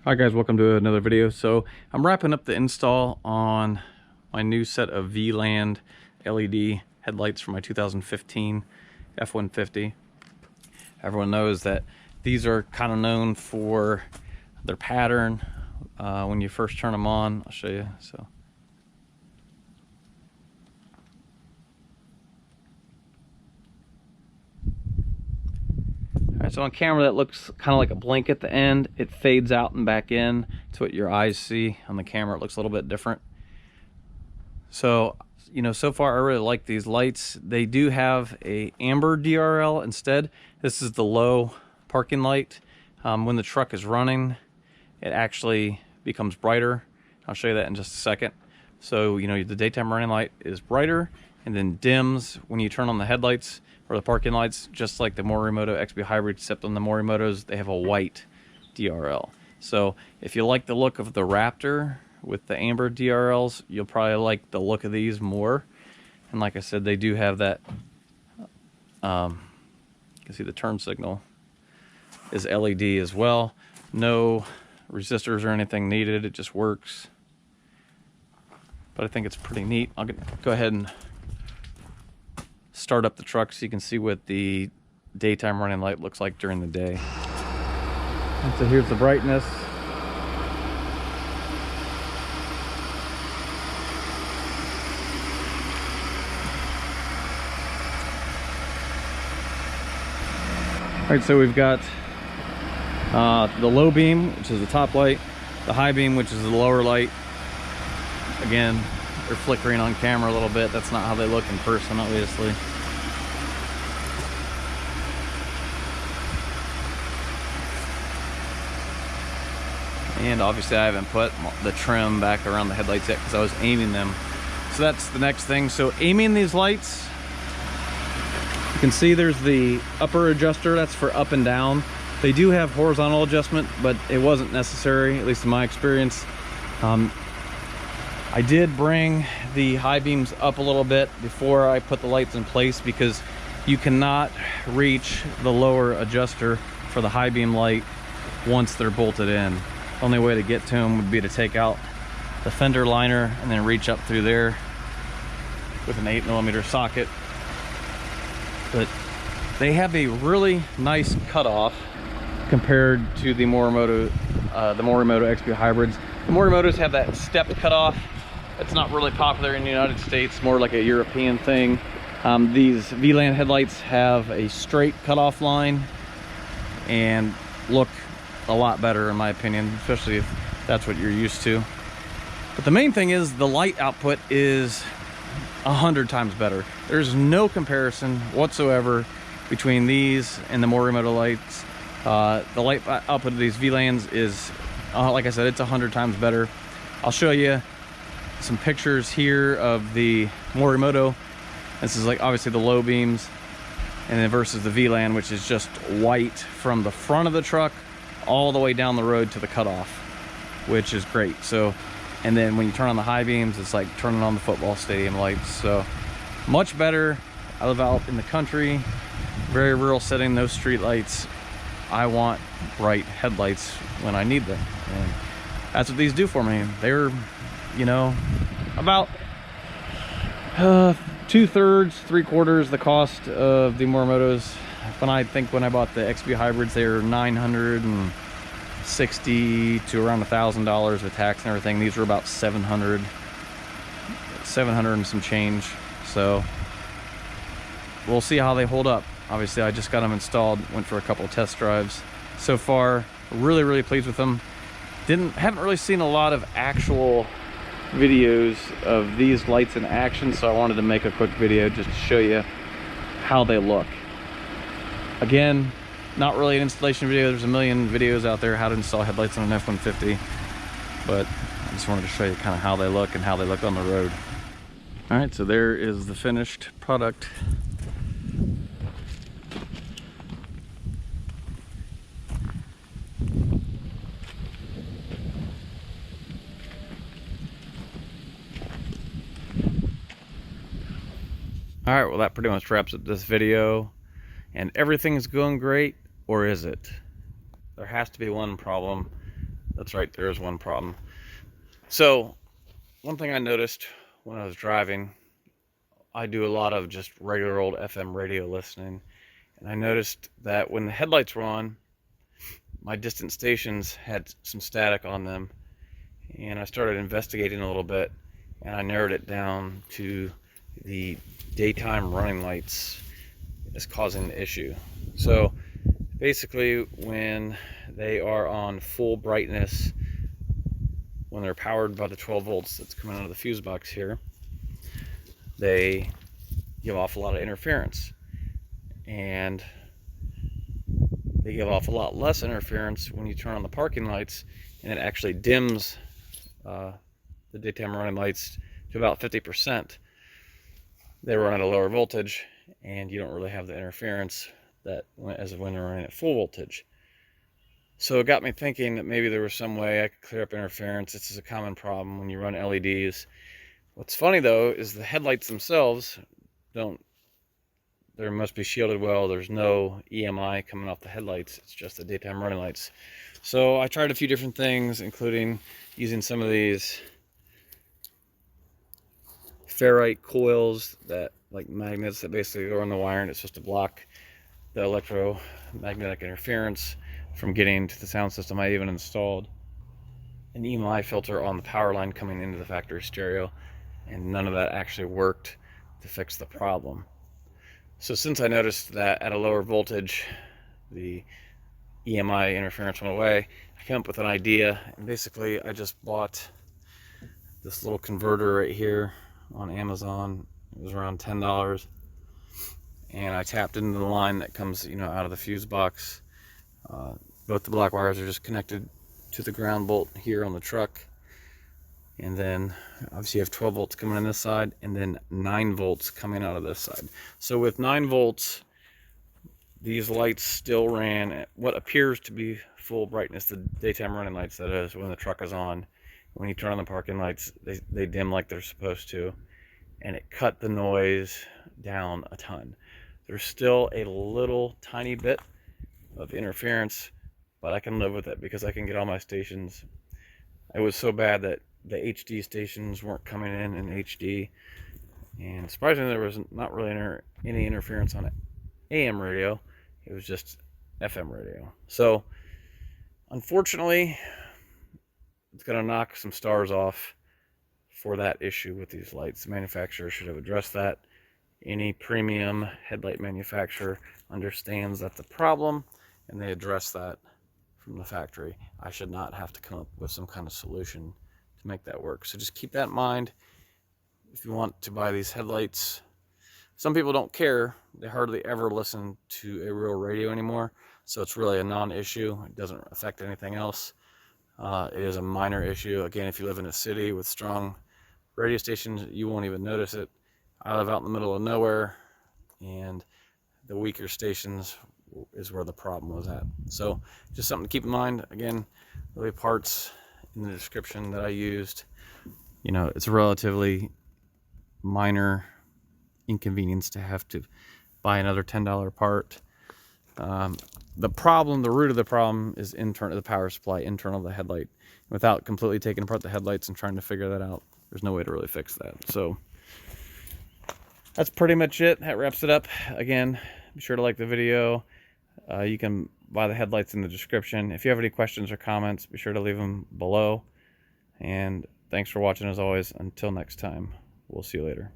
Hi guys, welcome to another video. So I'm wrapping up the install on my new set of Vland LED headlights for my 2015 F150. Everyone knows that these are kind of known for their pattern when you first turn them on. I'll show you. So on camera that looks kind of like a blink at the end. It fades out and back in to what your eyes see. On the camera it looks a little bit different. So, you know, so far I really like these lights. They do have a amber DRL instead. This is the low parking light. When the truck is running, it actually becomes brighter. I'll show you that in just a second. So, you know, the daytime running light is brighter and then dims when you turn on the headlights or the parking lights, just like the Morimoto XP Hybrid, except on the Morimotos, they have a white DRL. So if you like the look of the Raptor with the amber DRLs, you'll probably like the look of these more. And like I said, they do have that, you can see the turn signal is LED as well. No resistors or anything needed, it just works. But I think it's pretty neat. I'll go ahead and start up the truck so you can see what the daytime running light looks like during the day. And so here's the brightness. All right, so we've got the low beam, which is the top light, the high beam, which is the lower light. Again, they're flickering on camera a little bit. That's not how they look in person, obviously. And obviously I haven't put the trim back around the headlights yet because I was aiming them. So that's the next thing. So aiming these lights, you can see there's the upper adjuster, that's for up and down. They do have horizontal adjustment, but it wasn't necessary, at least in my experience. I did bring the high beams up a little bit before I put the lights in place because you cannot reach the lower adjuster for the high beam light once they're bolted in. The only way to get to them would be to take out the fender liner and then reach up through there with an 8mm socket. But they have a really nice cutoff compared to the Morimoto XP hybrids. The Morimotos have that stepped cutoff. It's not really popular in the United States, more like a European thing. These Vland headlights have a straight cutoff line and look a lot better in my opinion, especially if that's what you're used to. But the main thing is the light output is 100 times better. There's no comparison whatsoever between these and the Morimoto lights. The light output of these Vlands is, like I said, it's 100 times better. I'll show you some pictures here of the Morimoto. This is like obviously the low beams, and then versus the Vland, which is just white from the front of the truck all the way down the road to the cutoff, which is great. So, and then when you turn on the high beams, it's like turning on the football stadium lights. So much better. I live out in the country, very rural setting, no street lights. I want bright headlights when I need them, and that's what these do for me. They're, you know, about 2/3, 3/4 the cost of the Morimotos. When I bought the XP hybrids, they were $960 to around $1,000 with tax and everything. These were about 700 and some change. So we'll see how they hold up. Obviously I just got them installed, went for a couple of test drives. So far really pleased with them. Haven't really seen a lot of actual videos of these lights in action, so I wanted to make a quick video just to show you how they look. Again, not really an installation video. There's a million videos out there how to install headlights on an F150, but I just wanted to show you kind of how they look and how they look on the road. All right, so there is the finished product. All right, well, that pretty much wraps up this video. And everything's going great, or is it? There has to be one problem. That's right, there is one problem. So one thing I noticed when I was driving, I do a lot of just regular old FM radio listening, and I noticed that when the headlights were on, my distant stations had some static on them, and I started investigating a little bit, and I narrowed it down to the daytime running lights is causing the issue. So basically, when they are on full brightness, when they're powered by the 12 volts that's coming out of the fuse box here, they give off a lot of interference, and they give off a lot less interference when you turn on the parking lights, and it actually dims the daytime running lights to about 50%. They run at a lower voltage, and you don't really have the interference that as when they're running at full voltage. So it got me thinking that maybe there was some way I could clear up interference. This is a common problem when you run LEDs. What's funny though is the headlights themselves they must be shielded well. There's no EMI coming off the headlights. It's just the daytime running lights. So I tried a few different things, including using some of these ferrite coils that like magnets that basically go on the wire, and it's supposed to block the electromagnetic interference from getting to the sound system. I even installed an EMI filter on the power line coming into the factory stereo, and none of that actually worked to fix the problem. So since I noticed that at a lower voltage the EMI interference went away, I came up with an idea, and basically I just bought this little converter right here on Amazon. It was around $10, and I tapped into the line that comes, out of the fuse box. Both the black wires are just connected to the ground bolt here on the truck, and then obviously you have 12 volts coming in this side, and then 9 volts coming out of this side. So with 9 volts, these lights still ran at what appears to be full brightness, the daytime running lights, that is, when the truck is on. When you turn on the parking lights, they dim like they're supposed to, and it cut the noise down a ton. There's still a little tiny bit of interference, but I can live with it because I can get all my stations. It was so bad that the HD stations weren't coming in HD, and surprisingly there was not really any interference on AM radio. It was just FM radio. So unfortunately, it's going to knock some stars off for that issue with these lights. The manufacturer should have addressed that. Any premium headlight manufacturer understands that's a problem, and they address that from the factory. I should not have to come up with some kind of solution to make that work. So just keep that in mind if you want to buy these headlights. Some people don't care. They hardly ever listen to a real radio anymore, so it's really a non-issue. It doesn't affect anything else. It is a minor issue. Again, if you live in a city with strong radio stations, you won't even notice it. I live out in the middle of nowhere, and the weaker stations is where the problem was at. So just something to keep in mind. Again, there'll be parts in the description that I used. It's a relatively minor inconvenience to have to buy another $10 part. The root of the problem is internal, the power supply, internal to the headlight. Without completely taking apart the headlights and trying to figure that out, there's no way to really fix that. So that's pretty much it. That wraps it up. Again, be sure to like the video. You can buy the headlights in the description. If you have any questions or comments, be sure to leave them below. And thanks for watching as always. Until next time, we'll see you later.